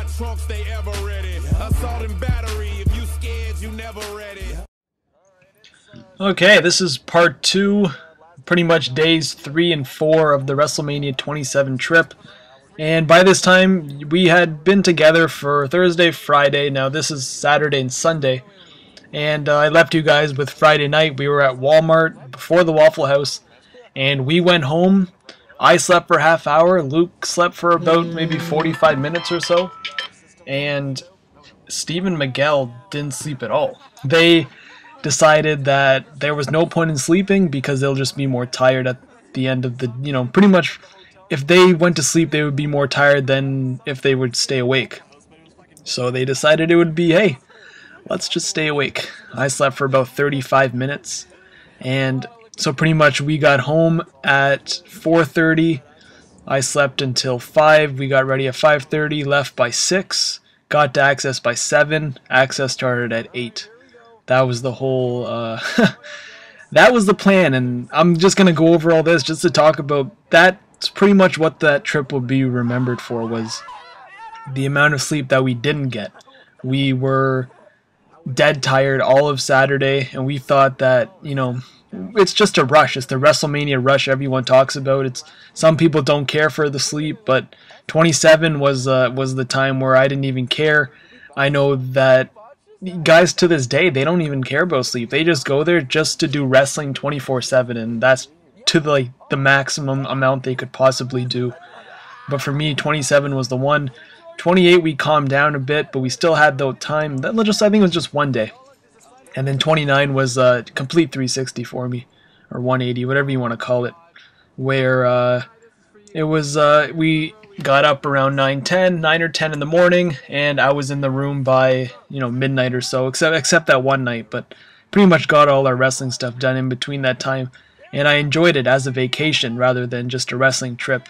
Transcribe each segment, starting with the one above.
my trunks, they ever ready. Assault and battery, if you scared, you never ready. Okay, this is part 2, pretty much days 3 and 4 of the WrestleMania 27 trip. And by this time, we had been together for Thursday, Friday. Now this is Saturday and Sunday. And I left you guys with Friday night. We were at Walmart before the Waffle House. And we went home. I slept for a half hour. Luke slept for about maybe 45 minutes or so. And Steve and Miguel didn't sleep at all. They decided that there was no point in sleeping because they'll just be more tired at the end of the, pretty much if they went to sleep, they would be more tired than if they would stay awake. So they decided it would be, hey, let's just stay awake. I slept for about 35 minutes. And so pretty much we got home at 4:30. I slept until 5. We got ready at 5:30, left by 6. Got to Access by 7. Access started at 8. That was the whole, that was the plan. And I'm just going to go over all this just to talk about that. It's pretty much what that trip will be remembered for, was the amount of sleep that we didn't get. We were dead tired all of Saturday, and we thought that, it's just a rush. It's the WrestleMania rush everyone talks about. It's some people don't care for the sleep, but 27 was the time where I didn't even care. I know that guys to this day, they don't even care about sleep. They just go there just to do wrestling 24/7, and that's to the maximum amount they could possibly do. But for me, 27 was the one. 28 we calmed down a bit, but we still had the time. I think it was just one day. And then 29 was a complete 360 for me, or 180, whatever you want to call it, where it was we got up around 9 or 10 in the morning, and I was in the room by midnight or so, except that one night. But pretty much got all our wrestling stuff done in between that time. And I enjoyed it as a vacation rather than just a wrestling trip,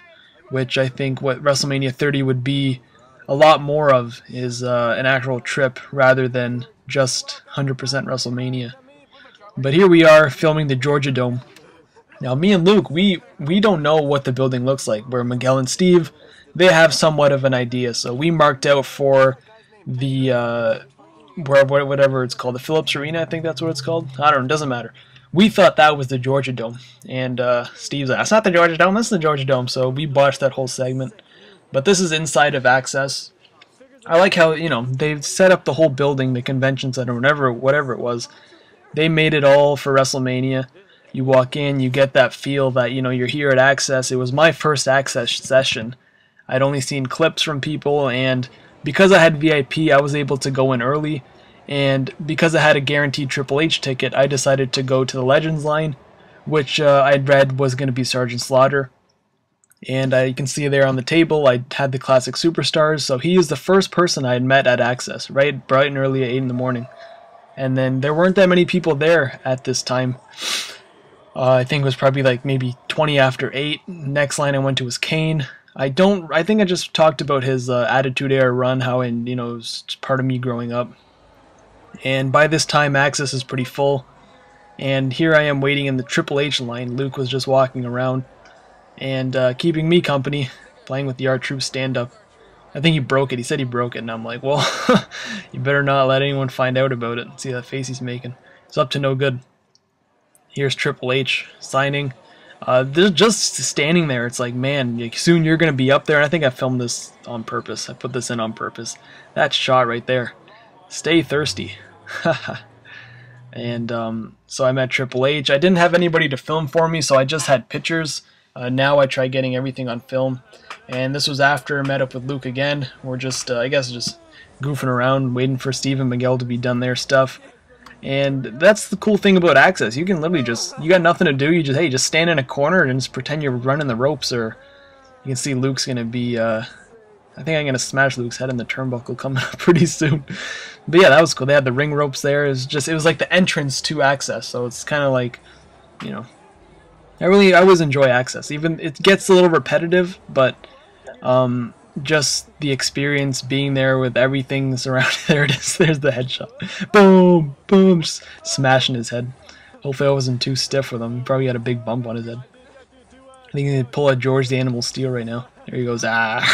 which I think what WrestleMania 30 would be a lot more of is an actual trip rather than just 100% WrestleMania. But here we are filming the Georgia Dome. Now me and Luke, we don't know what the building looks like, where Miguel and Steve, they have somewhat of an idea. So we marked out for the, whatever it's called, the Phillips Arena, I think that's what it's called. I don't know, it doesn't matter. We thought that was the Georgia Dome, and Steve's like, that's not the Georgia Dome, that's the Georgia Dome, so we botched that whole segment. But this is inside of Access. I like how, they've set up the whole building, the convention center, whatever it was. They made it all for WrestleMania. You walk in, you get that feel that, you're here at Access. It was my first Access session. I'd only seen clips from people, and because I had VIP, I was able to go in early. And because I had a guaranteed Triple H ticket, I decided to go to the Legends line, which I'd read was going to be Sergeant Slaughter. And you can see there on the table, I had the classic superstars. So he is the first person I had met at Access, right bright and early at 8 in the morning. And then there weren't that many people there at this time. I think it was probably like maybe 20 after 8. Next line I went to was Kane. I think I just talked about his Attitude Era run, how it was part of me growing up. And by this time, Access is pretty full. And here I am waiting in the Triple H line. Luke was just walking around and keeping me company, playing with the R-Truth stand-up. I think he broke it. He said he broke it. And I'm like, well, you better not let anyone find out about it. See that face he's making. It's up to no good. Here's Triple H signing. They're just standing there. It's like, man, soon you're going to be up there. And I think I filmed this on purpose. I put this in on purpose. That shot right there. Stay thirsty. And so I met Triple H. I didn't have anybody to film for me, so I just had pictures. Now I try getting everything on film. And this was after I met up with Luke again. We're just, I guess, just goofing around, waiting for Steve and Miguel to be done their stuff. And that's the cool thing about Access. You can literally you got nothing to do. You just stand in a corner and just pretend you're running the ropes. Or you can see Luke's going to be, I think I'm going to smash Luke's head in the turnbuckle coming up pretty soon. But yeah, that was cool. They had the ring ropes there. It was like the entrance to Access. So it's kind of like, I always enjoy Access. Even it gets a little repetitive, but just the experience being there with everything surrounding. There it is. There's the headshot. Boom, boom, just smashing his head. Hopefully I wasn't too stiff with him. He probably had a big bump on his head. I think he'd pull a George the Animal Steel right now. There he goes. Ah.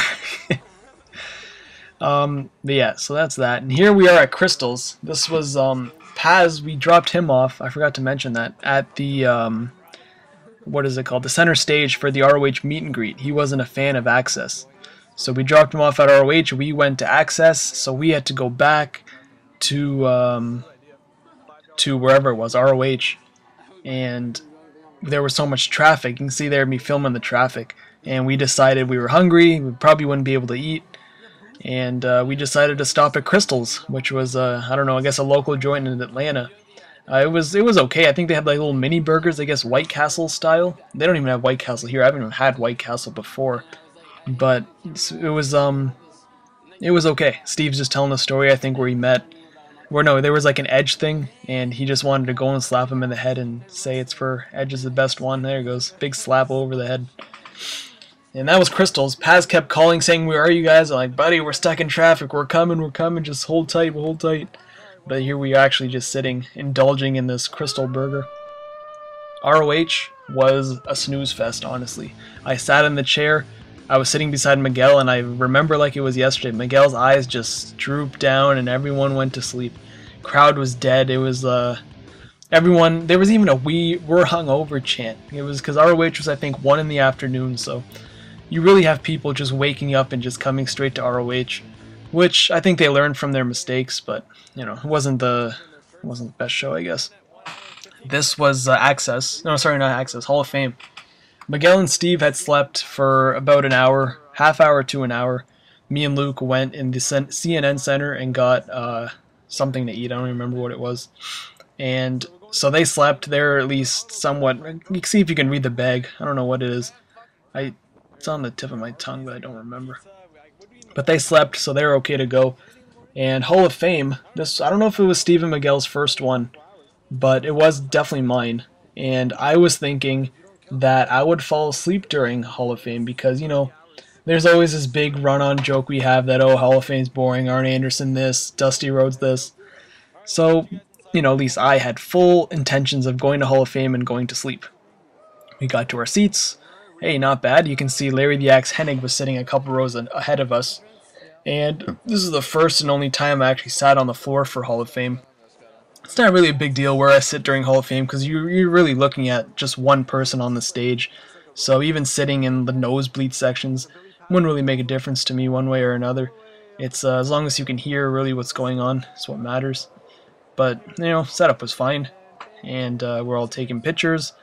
But yeah, so that's that. And here we are at Crystal's. This was Paz. We dropped him off. I forgot to mention that at the what is it called? The center stage for the ROH meet and greet. He wasn't a fan of Access, so we dropped him off at ROH. We went to Access, so we had to go back to wherever it was, ROH, and there was so much traffic. You can see there me filming the traffic, and we decided we were hungry. We probably wouldn't be able to eat. And we decided to stop at Crystal's, which was I don't know, I guess a local joint in Atlanta. It was okay. I think they had like little mini burgers, I guess White Castle style. They don't even have White Castle here. I haven't even had White Castle before, but it was okay. Steve's just telling the story, I think, where he met. Where no, there was like an Edge thing, and he just wanted to go and slap him in the head and say it's for Edge is the best one. There he goes, big slap over the head. And that was Crystal's. Paz kept calling, saying, "Where are you guys?" I'm like, "Buddy, we're stuck in traffic. We're coming. Just hold tight. We'll hold tight." But here we are actually just sitting, indulging in this Crystal burger. ROH was a snooze fest, honestly. I sat in the chair. I was sitting beside Miguel, and I remember like it was yesterday. Miguel's eyes just drooped down, and everyone went to sleep. Crowd was dead. It was everyone. There was even a "we're hungover" chant. It was because ROH was, I think, 1 in the afternoon, so you really have people just waking up and just coming straight to ROH, which I think they learned from their mistakes, but you know, it wasn't the best show, I guess. This was Access. No, sorry, not Access. Hall of Fame. Miguel and Steve had slept for about an hour, half hour to an hour. Me and Luke went in the CNN Center and got something to eat. I don't remember what it was. And so they slept. They're at least somewhat. You can see if you can read the bag. I don't know what it is. It's on the tip of my tongue, but I don't remember. But they slept, so they're okay to go. And Hall of Fame, I don't know if it was Steve and Miguel's first one, but it was definitely mine. And I was thinking that I would fall asleep during Hall of Fame because, you know, there's always this big run-on joke we have that, oh, Hall of Fame's boring, Arn Anderson this, Dusty Rhodes this. So, you know, at least I had full intentions of going to Hall of Fame and going to sleep. We got to our seats. Hey, not bad. You can see Larry the Axe Hennig was sitting a couple rows ahead of us. And this is the first and only time I actually sat on the floor for Hall of Fame. It's not really a big deal where I sit during Hall of Fame because you're really looking at just one person on the stage. So even sitting in the nosebleed sections wouldn't really make a difference to me one way or another. It's as long as you can hear really what's going on, it's what matters. But, you know, setup was fine. And we're all taking pictures,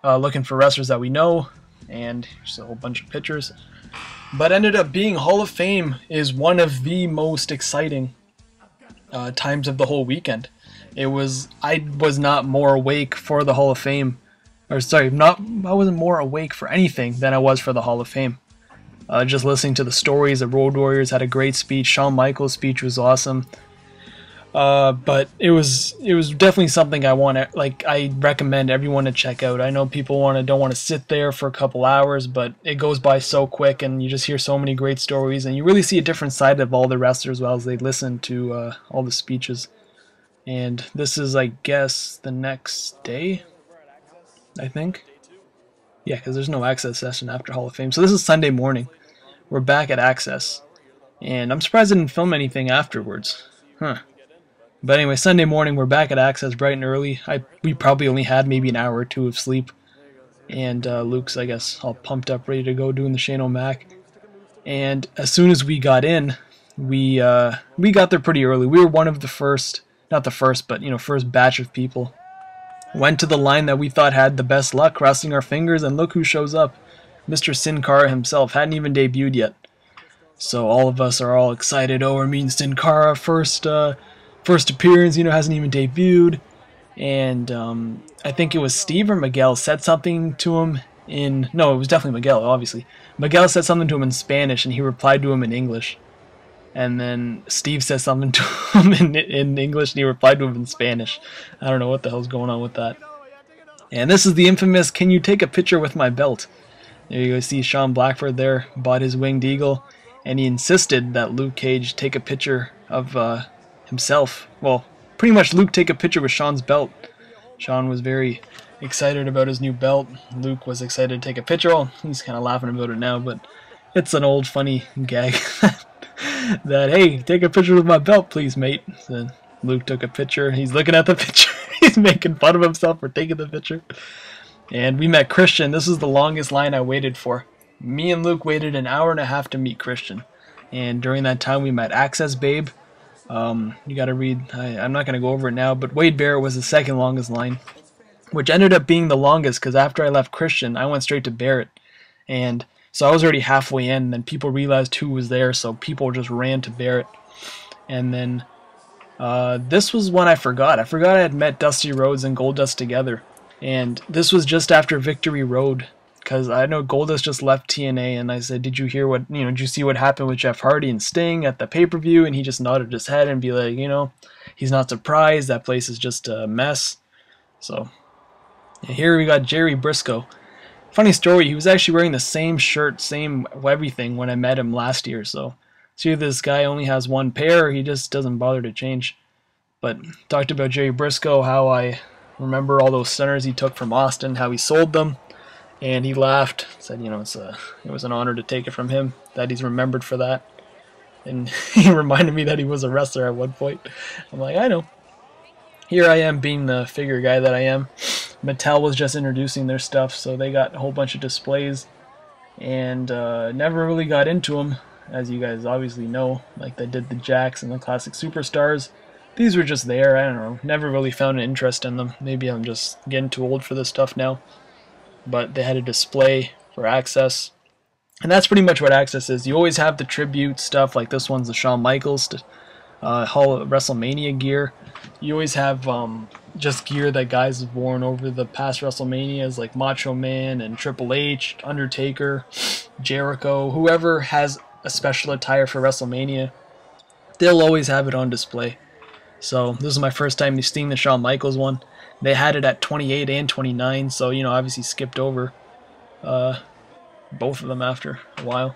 looking for wrestlers that we know. And just a whole bunch of pictures. But ended up being Hall of Fame is one of the most exciting times of the whole weekend. I was not more awake for the Hall of Fame, or sorry, I wasn't more awake for anything than I was for the Hall of Fame. Just listening to the stories, the Road Warriors had a great speech. Shawn Michaels' speech was awesome. But it was definitely something I recommend everyone to check out. I know people don't want to sit there for a couple hours, but it goes by so quick, and you just hear so many great stories, and you really see a different side of all the wrestlers as they listen to all the speeches. And this is, I guess, the next day, I think. Yeah, because there's no Access session after Hall of Fame. So this is Sunday morning. We're back at Access, and I'm surprised I didn't film anything afterwards. Huh. But anyway, Sunday morning, we're back at Access bright and early. We probably only had maybe an hour or two of sleep. And Luke's, I guess, all pumped up, ready to go doing the Shane O'Mac. And as soon as we got in, we got there pretty early. We were one of the first, not the first, but, you know, first batch of people. Went to the line that we thought had the best luck, crossing our fingers, and look who shows up. Mr. Sin Cara himself hadn't even debuted yet. So all of us are all excited. Oh, we're meeting Sin Cara, first appearance, you know, hasn't even debuted. And I think it was Steve or Miguel said something to him no, it was definitely Miguel, obviously. Miguel said something to him in Spanish, and he replied to him in English. And then Steve said something to him in English, and he replied to him in Spanish. I don't know what the hell's going on with that. And this is the infamous, "Can you take a picture with my belt?" There you go, see Sean Blackford there, bought his winged eagle, and he insisted that Luke Cage take a picture of himself. Well, pretty much Luke take a picture with Sean's belt. Sean was very excited about his new belt. Luke was excited to take a picture. Well, he's kind of laughing about it now, but it's an old funny gag that, hey, take a picture with my belt, please, mate. So Luke took a picture. He's looking at the picture. He's making fun of himself for taking the picture. And we met Christian. This is the longest line I waited for. Me and Luke waited an hour and a half to meet Christian. And during that time, we met Access Babe. You got to read. I'm not going to go over it now, but Wade Barrett was the second longest line, which ended up being the longest because after I left Christian, I went straight to Barrett. And so I was already halfway in, and then people realized who was there, so people just ran to Barrett. And then this was one I forgot. I forgot I had met Dusty Rhodes and Goldust together. And this was just after Victory Road, because I know Goldust just left TNA, and I said, did you hear what, did you see what happened with Jeff Hardy and Sting at the pay-per-view? And he just nodded his head and be like, he's not surprised. That place is just a mess. So here we got Jerry Briscoe. Funny story, he was actually wearing the same shirt, same everything when I met him last year. So see if this guy only has one pair, or he just doesn't bother to change. But talked about Jerry Briscoe, how I remember all those stunners he took from Austin, how he sold them. And he laughed, said, it was an honor to take it from him, that he's remembered for that. And he reminded me that he was a wrestler at one point. I'm like, I know. Here I am being the figure guy that I am. Mattel was just introducing their stuff, so they got a whole bunch of displays. And never really got into them, as you guys obviously know. Like they did the Jacks and the Classic Superstars. These were just there, I don't know. Never really found an interest in them. Maybe I'm just getting too old for this stuff now. But they had a display for Access. And that's pretty much what Access is. You always have the tribute stuff, like this one's the Shawn Michaels Hall of WrestleMania gear. You always have just gear that guys have worn over the past WrestleManias, like Macho Man and Triple H, Undertaker, Jericho, whoever has a special attire for WrestleMania, they'll always have it on display. So this is my first time seeing the Shawn Michaels one. They had it at 28 and 29, so obviously skipped over both of them after a while.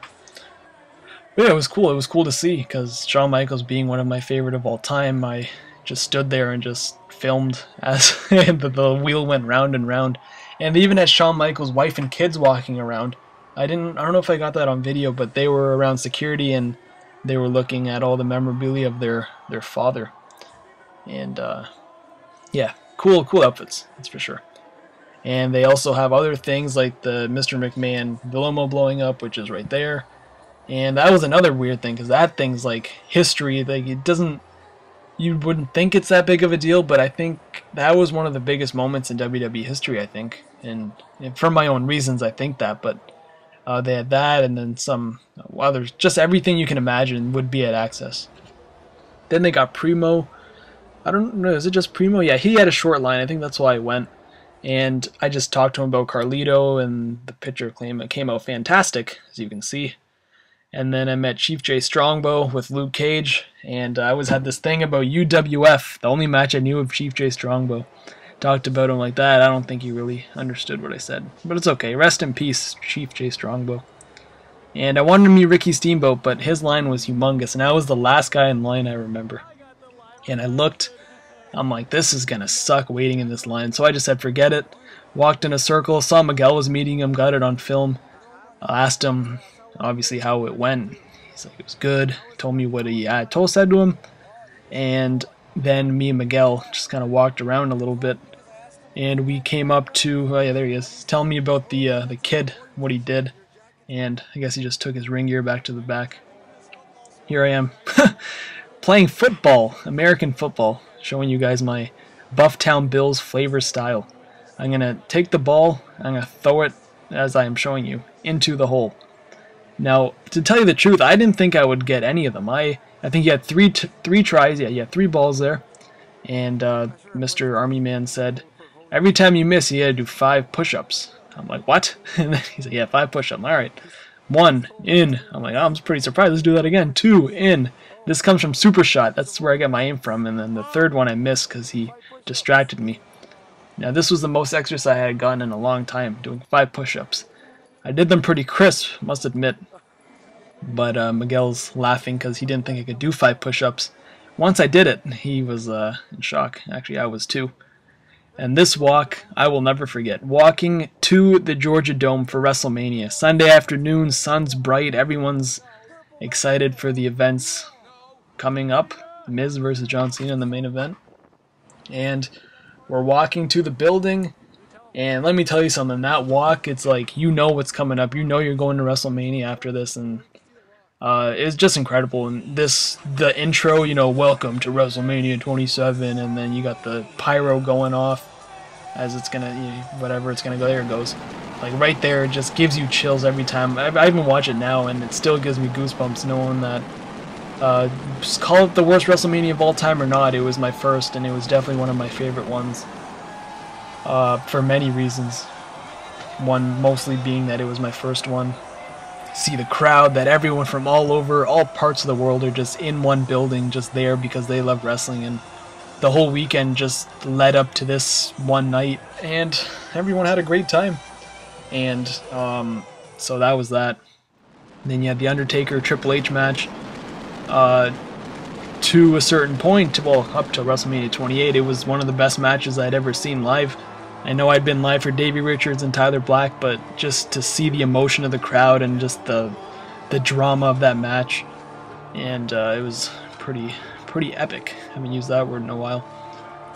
But yeah, it was cool. It was cool to see because Shawn Michaels being one of my favorite of all time, I just stood there and just filmed as the wheel went round and round. And they even had Shawn Michaels' wife and kids walking around. I don't know if I got that on video, but they were around security and they were looking at all the memorabilia of their father. And yeah, cool outfits, that's for sure. And they also have other things like the Mr. McMahon limo blowing up, which is right there. And that was another weird thing because that thing's like history. Like you wouldn't think it's that big of a deal, but I think that was one of the biggest moments in WWE history, I think. And for my own reasons, I think that. But they had that, and then some others. Just everything you can imagine would be at Access. Then they got Primo. I don't know, is it just Primo? Yeah, he had a short line. I think that's why I went. And I just talked to him about Carlito, and the picture came out fantastic, as you can see. And then I met Chief Jay Strongbow with Luke Cage, and I always had this thing about UWF, the only match I knew of Chief Jay Strongbow. Talked about him like that. I don't think he really understood what I said, but it's okay. Rest in peace, Chief Jay Strongbow. And I wanted to meet Ricky Steamboat, but his line was humongous, and I was the last guy in line, I remember. And I looked, I'm like, this is going to suck waiting in this line. So I just said, forget it. Walked in a circle, saw Miguel was meeting him, got it on film. Asked him, obviously, how it went. He's like, it was good. Told me what he said to him. And then me and Miguel just kind of walked around a little bit. And we came up to, oh yeah, there he is. Telling me about the kid, what he did. And I guess he just took his ring gear back to the back. Here I am. Playing football, American football, showing you guys my Bufftown Bills flavor style. I'm going to take the ball, I'm going to throw it, as I am showing you, into the hole. Now, to tell you the truth, I didn't think I would get any of them. I think you had three tries, yeah, you had 3 balls there. And Mr. Army Man said, every time you miss, you had to do 5 push-ups. I'm like, what? And then he said, yeah, 5 push-ups, all right. 1, in. I'm like, oh, I'm pretty surprised, let's do that again. 2, in. This comes from Super Shot. That's where I got my aim from. And then the third one I missed because he distracted me. Now this was the most exercise I had gotten in a long time, doing 5 push-ups. I did them pretty crisp, must admit. But Miguel's laughing because he didn't think I could do 5 push-ups. Once I did it, he was in shock. Actually, I was too. And this walk, I will never forget. Walking to the Georgia Dome for WrestleMania. Sunday afternoon, sun's bright, everyone's excited for the events coming up. Miz versus John Cena in the main event. And we're walking to the building, and let me tell you something, that walk, it's like, you know what's coming up. You know you're going to WrestleMania after this, and it's just incredible. And the intro, you know, welcome to WrestleMania 27, and then you got the pyro going off as it's gonna, you know, whatever it's gonna go, there it goes. Like right there, it just gives you chills every time. I even watch it now, and it still gives me goosebumps knowing that, just call it the worst WrestleMania of all time or not, it was my first, and it was definitely one of my favorite ones. For many reasons. One mostly being that it was my first one. See the crowd, that everyone from all over, all parts of the world are just in one building, just there because they love wrestling, and the whole weekend just led up to this one night, and everyone had a great time. And so that was that. And then you had the Undertaker Triple H match. To a certain point, well, up to WrestleMania 28, it was one of the best matches I'd ever seen live. I know I'd been live for Davey Richards and Tyler Black, but just to see the emotion of the crowd and just the drama of that match, and it was pretty epic. I haven't used that word in a while,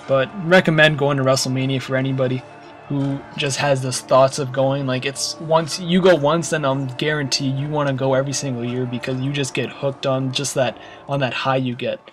but recommend going to WrestleMania for anybody who just has this thoughts of going. Like, it's once you go once, then I'll guarantee you want to go every single year because you just get hooked on just that high you get.